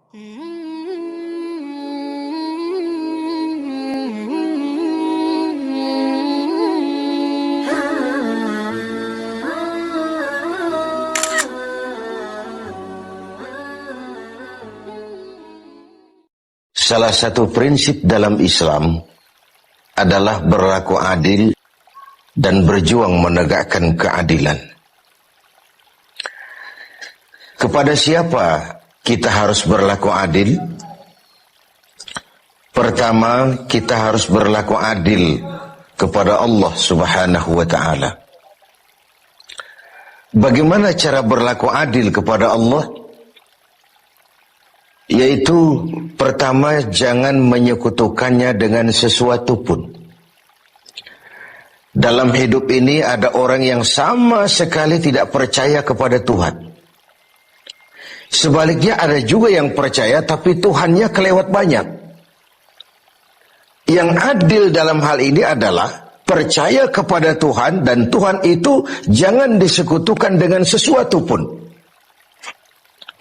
Salah satu prinsip dalam Islam adalah berlaku adil dan berjuang menegakkan keadilan. Kepada siapa kita harus berlaku adil? Pertama, kita harus berlaku adil kepada Allah Subhanahu wa ta'ala. Bagaimana cara berlaku adil kepada Allah? Yaitu pertama, jangan menyekutukannya dengan sesuatu pun. Dalam hidup ini ada orang yang sama sekali tidak percaya kepada Tuhan. Sebaliknya ada juga yang percaya tapi Tuhannya kelewat banyak. Yang adil dalam hal ini adalah percaya kepada Tuhan, dan Tuhan itu jangan disekutukan dengan sesuatu pun.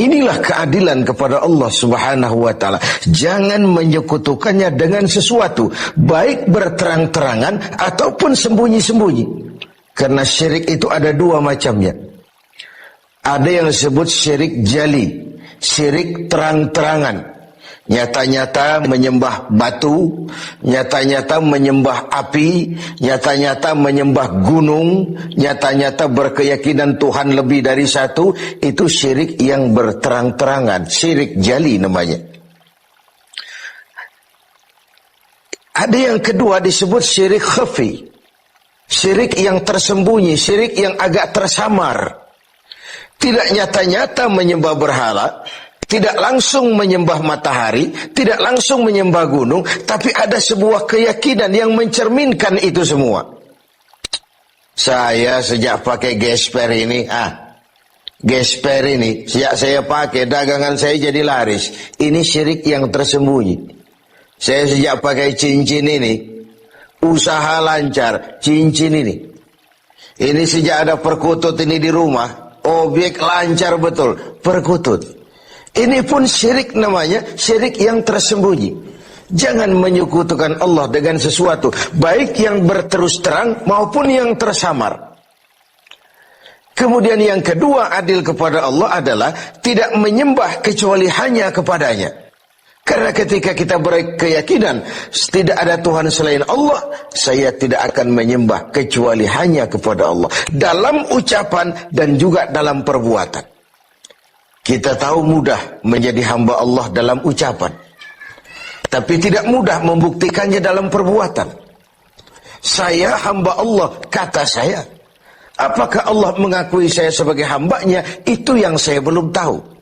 Inilah keadilan kepada Allah Subhanahu wa ta'ala. Jangan menyekutukannya dengan sesuatu, baik berterang-terangan ataupun sembunyi-sembunyi. Karena syirik itu ada dua macamnya. Ada yang disebut syirik jali, syirik terang-terangan. Nyata-nyata menyembah batu, nyata-nyata menyembah api, nyata-nyata menyembah gunung, nyata-nyata berkeyakinan Tuhan lebih dari satu. Itu syirik yang berterang-terangan, syirik jali namanya. Ada yang kedua disebut syirik khafi, syirik yang tersembunyi, syirik yang agak tersamar. Tidak nyata-nyata menyembah berhala, tidak langsung menyembah matahari, tidak langsung menyembah gunung, tapi ada sebuah keyakinan yang mencerminkan itu semua. Saya sejak pakai gesper ini, gesper ini, sejak saya pakai, dagangan saya jadi laris. Ini syirik yang tersembunyi. Saya sejak pakai cincin ini, usaha lancar, cincin ini. Ini sejak ada perkutut ini di rumah, objek lancar betul, perkutut. Ini pun syirik namanya, syirik yang tersembunyi. Jangan menyekutukan Allah dengan sesuatu, baik yang berterus terang maupun yang tersamar. Kemudian yang kedua, adil kepada Allah adalah tidak menyembah kecuali hanya kepadanya. Karena ketika kita berkeyakinan tidak ada Tuhan selain Allah, saya tidak akan menyembah kecuali hanya kepada Allah, dalam ucapan dan juga dalam perbuatan. Kita tahu mudah menjadi hamba Allah dalam ucapan, tapi tidak mudah membuktikannya dalam perbuatan. Saya hamba Allah, kata saya. Apakah Allah mengakui saya sebagai hambanya? Itu yang saya belum tahu.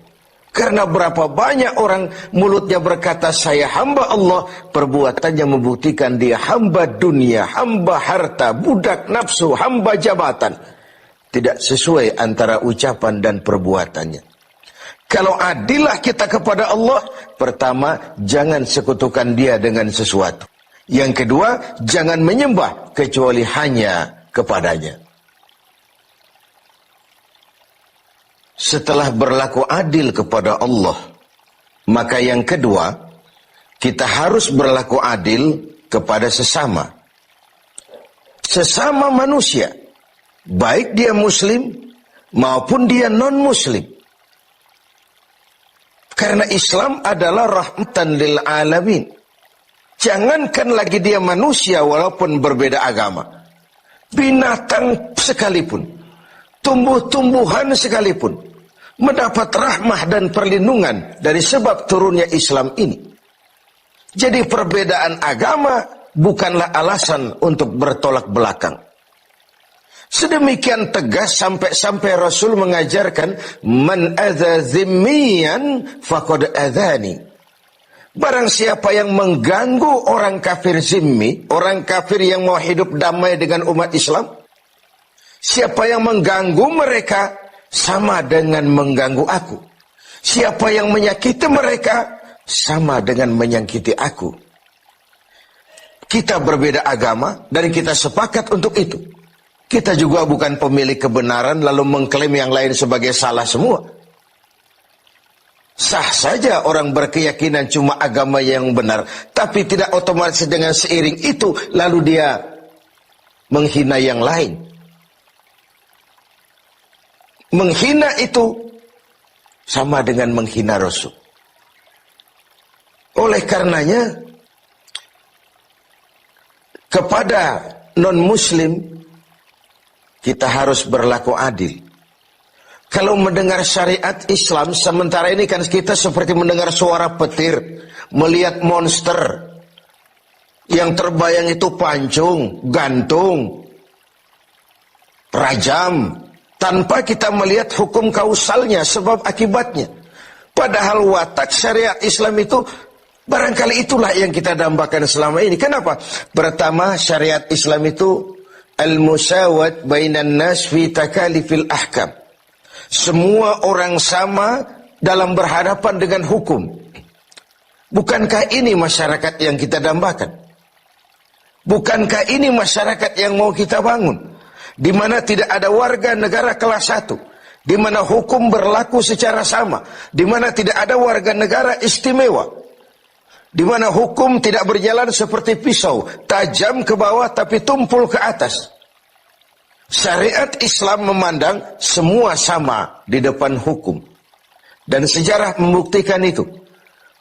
Karena berapa banyak orang mulutnya berkata saya hamba Allah, perbuatannya membuktikan dia hamba dunia, hamba harta, budak nafsu, hamba jabatan. Tidak sesuai antara ucapan dan perbuatannya. Kalau adillah kita kepada Allah, pertama, jangan sekutukan dia dengan sesuatu. Yang kedua, jangan menyembah kecuali hanya kepadanya. Setelah berlaku adil kepada Allah, maka yang kedua, kita harus berlaku adil kepada sesama. Sesama manusia, baik dia muslim maupun dia non-muslim. Karena Islam adalah rahmatan lil alamin. Jangankan lagi dia manusia walaupun berbeda agama. Binatang sekalipun, tumbuh-tumbuhan sekalipun, mendapat rahmah dan perlindungan dari sebab turunnya Islam ini. Jadi perbedaan agama bukanlah alasan untuk bertolak belakang. Sedemikian tegas sampai Rasul mengajarkan, man adza zimmiyan faqad adzani. Barang siapa yang mengganggu orang kafir zimmi, orang kafir yang mau hidup damai dengan umat Islam, siapa yang mengganggu mereka sama dengan mengganggu aku. Siapa yang menyakiti mereka sama dengan menyakiti aku. Kita berbeda agama dan kita sepakat untuk itu. Kita juga bukan pemilik kebenaran lalu mengklaim yang lain sebagai salah semua. Sah saja orang berkeyakinan cuma agama yang benar, tapi tidak otomatis dengan seiring itu lalu dia menghina yang lain. Menghina itu sama dengan menghina Rasul. Oleh karenanya, kepada non-muslim kita harus berlaku adil. Kalau mendengar syariat Islam, sementara ini kan kita seperti mendengar suara petir, melihat monster. Yang terbayang itu pancung, gantung, rajam, tanpa kita melihat hukum kausalnya, sebab akibatnya. Padahal watak syariat Islam itu, barangkali itulah yang kita dambakan selama ini. Kenapa? Pertama, syariat Islam itu al-musawat bainan nas fi takalifil ahkam. Semua orang sama dalam berhadapan dengan hukum. Bukankah ini masyarakat yang kita dambakan? Bukankah ini masyarakat yang mau kita bangun? Di mana tidak ada warga negara kelas 1, di mana hukum berlaku secara sama, di mana tidak ada warga negara istimewa, di mana hukum tidak berjalan seperti pisau, tajam ke bawah tapi tumpul ke atas. Syariat Islam memandang semua sama di depan hukum. Dan sejarah membuktikan itu.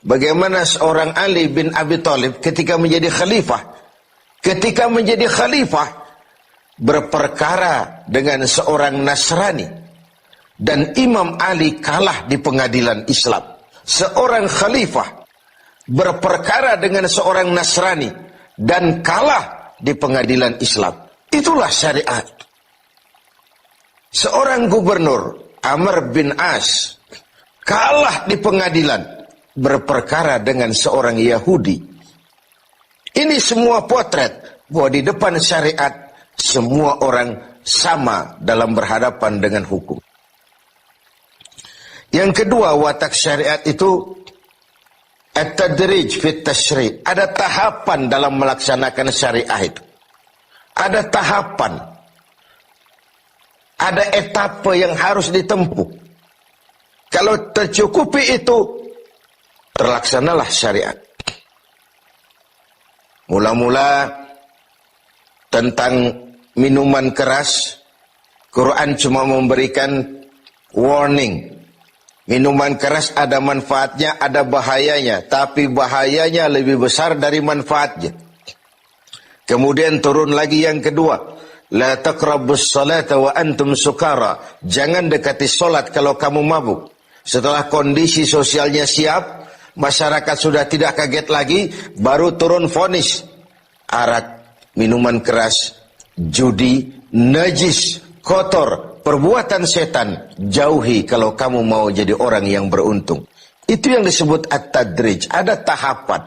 Bagaimana seorang Ali bin Abi Thalib ketika menjadi khalifah, berperkara dengan seorang Nasrani, dan Imam Ali kalah di pengadilan Islam. Seorang khalifah berperkara dengan seorang Nasrani dan kalah di pengadilan Islam. Itulah syariat. Seorang gubernur, Amr bin As, kalah di pengadilan berperkara dengan seorang Yahudi. Ini semua potret bahwa di depan syariat semua orang sama dalam berhadapan dengan hukum. Yang kedua, watak syariat itu at-tadrij fit tashri'. Ada tahapan dalam melaksanakan syariah itu. Ada tahapan. Ada etapa yang harus ditempuh. Kalau tercukupi itu, terlaksanalah syariat. Mula-mula tentang minuman keras, Quran cuma memberikan warning. Minuman keras ada manfaatnya, ada bahayanya, tapi bahayanya lebih besar dari manfaatnya. Kemudian turun lagi yang kedua, la taqrabus salata wa antum sukara. Jangan dekati solat kalau kamu mabuk. Setelah kondisi sosialnya siap, masyarakat sudah tidak kaget lagi, baru turun vonis. Arak, minuman keras, judi, najis, kotor, perbuatan setan, jauhi kalau kamu mau jadi orang yang beruntung. Itu yang disebut at-tadrij, ada tahapan.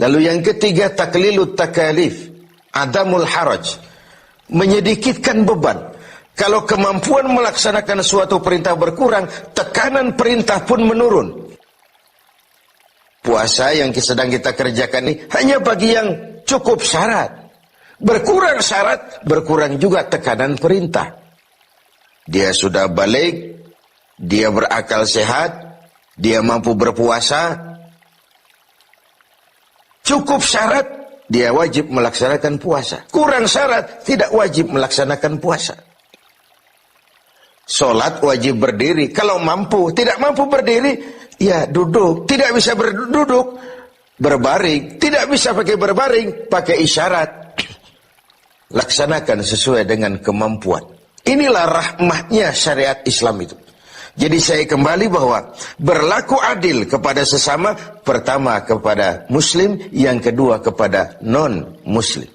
Lalu yang ketiga, taklilut takalif, adamul haraj, menyedikitkan beban. Kalau kemampuan melaksanakan suatu perintah berkurang, tekanan perintah pun menurun. Puasa yang sedang kita kerjakan ini hanya bagi yang cukup syarat. Berkurang syarat, berkurang juga tekanan perintah. Dia sudah balik, dia berakal sehat, dia mampu berpuasa. Cukup syarat, dia wajib melaksanakan puasa. Kurang syarat, tidak wajib melaksanakan puasa. Sholat wajib berdiri. Kalau mampu, tidak mampu berdiri, ya duduk. Tidak bisa berduduk, berbaring. Tidak bisa pakai berbaring, pakai isyarat. Laksanakan sesuai dengan kemampuan. Inilah rahmatnya syariat Islam itu. Jadi saya kembali bahwa berlaku adil kepada sesama, pertama kepada muslim, yang kedua kepada non-muslim.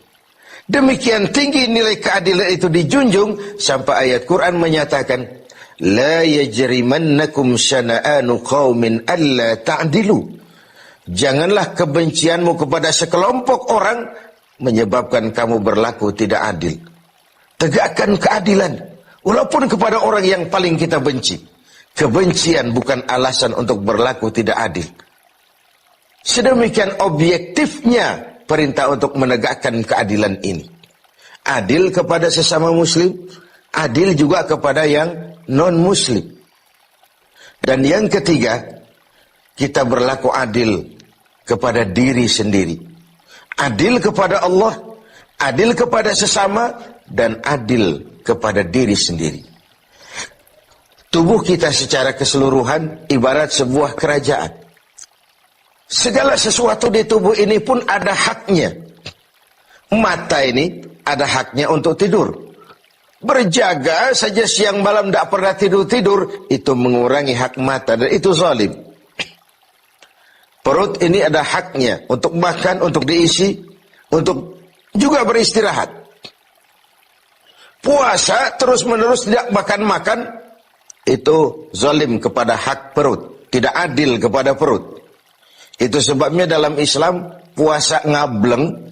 Demikian tinggi nilai keadilan itu dijunjung sampai ayat Quran menyatakan, la yajrimannakum syana'anu qaumin alla ta'dilu. Janganlah kebencianmu kepada sekelompok orang menyebabkan kamu berlaku tidak adil. Tegakkan keadilan walaupun kepada orang yang paling kita benci. Kebencian bukan alasan untuk berlaku tidak adil. Sedemikian objektifnya perintah untuk menegakkan keadilan ini. Adil kepada sesama muslim, adil juga kepada yang non-muslim. Dan yang ketiga, kita berlaku adil kepada diri sendiri. Adil kepada Allah, adil kepada sesama, dan adil kepada diri sendiri. Tubuh kita secara keseluruhan ibarat sebuah kerajaan. Segala sesuatu di tubuh ini pun ada haknya. Mata ini ada haknya untuk tidur. Berjaga saja siang malam tidak pernah tidur-tidur, itu mengurangi hak mata dan itu zalim. Perut ini ada haknya untuk makan, untuk diisi, untuk juga beristirahat. Puasa terus-menerus tidak makan-makan, itu zalim kepada hak perut, tidak adil kepada perut. Itu sebabnya dalam Islam puasa ngableng,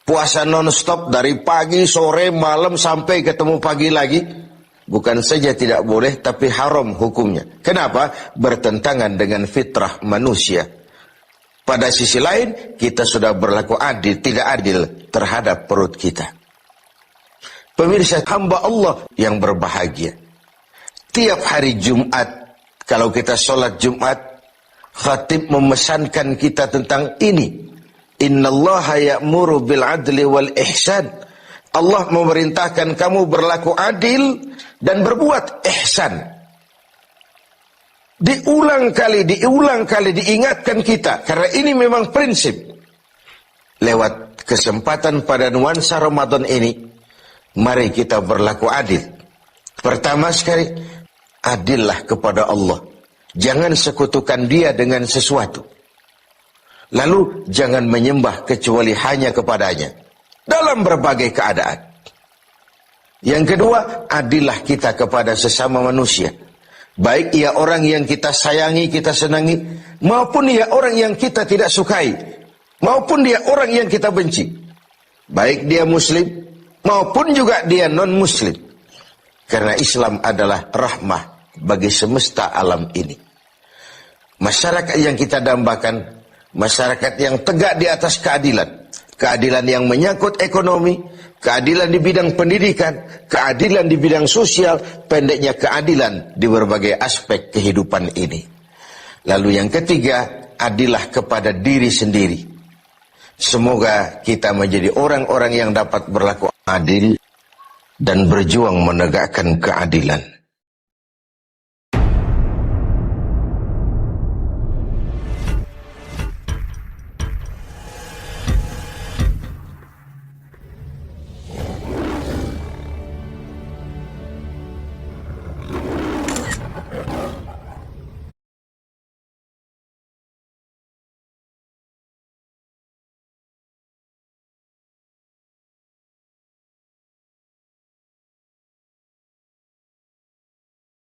puasa non-stop dari pagi, sore, malam sampai ketemu pagi lagi, bukan saja tidak boleh tapi haram hukumnya. Kenapa? Bertentangan dengan fitrah manusia. Pada sisi lain kita sudah berlaku adil, tidak adil terhadap perut kita. Pemirsa, hamba Allah yang berbahagia, tiap hari Jumat, kalau kita sholat Jumat, khatib memesankan kita tentang ini. Innallaha ya'muru bil adli wal ihsan. Allah memerintahkan kamu berlaku adil dan berbuat ihsan. Diulang kali diingatkan kita, karena ini memang prinsip. Lewat kesempatan pada nuansa Ramadan ini, mari kita berlaku adil. Pertama sekali, adillah kepada Allah. Jangan sekutukan Dia dengan sesuatu. Lalu jangan menyembah kecuali hanya kepadanya dalam berbagai keadaan. Yang kedua, adillah kita kepada sesama manusia. Baik ia orang yang kita sayangi, kita senangi, maupun ia orang yang kita tidak sukai, maupun dia orang yang kita benci. Baik dia muslim, maupun juga dia non-muslim. Karena Islam adalah rahmah bagi semesta alam ini. Masyarakat yang kita dambakan, masyarakat yang tegak di atas keadilan. Keadilan yang menyangkut ekonomi, keadilan di bidang pendidikan, keadilan di bidang sosial, pendeknya keadilan di berbagai aspek kehidupan ini. Lalu yang ketiga, adillah kepada diri sendiri. Semoga kita menjadi orang-orang yang dapat berlaku adil dan berjuang menegakkan keadilan.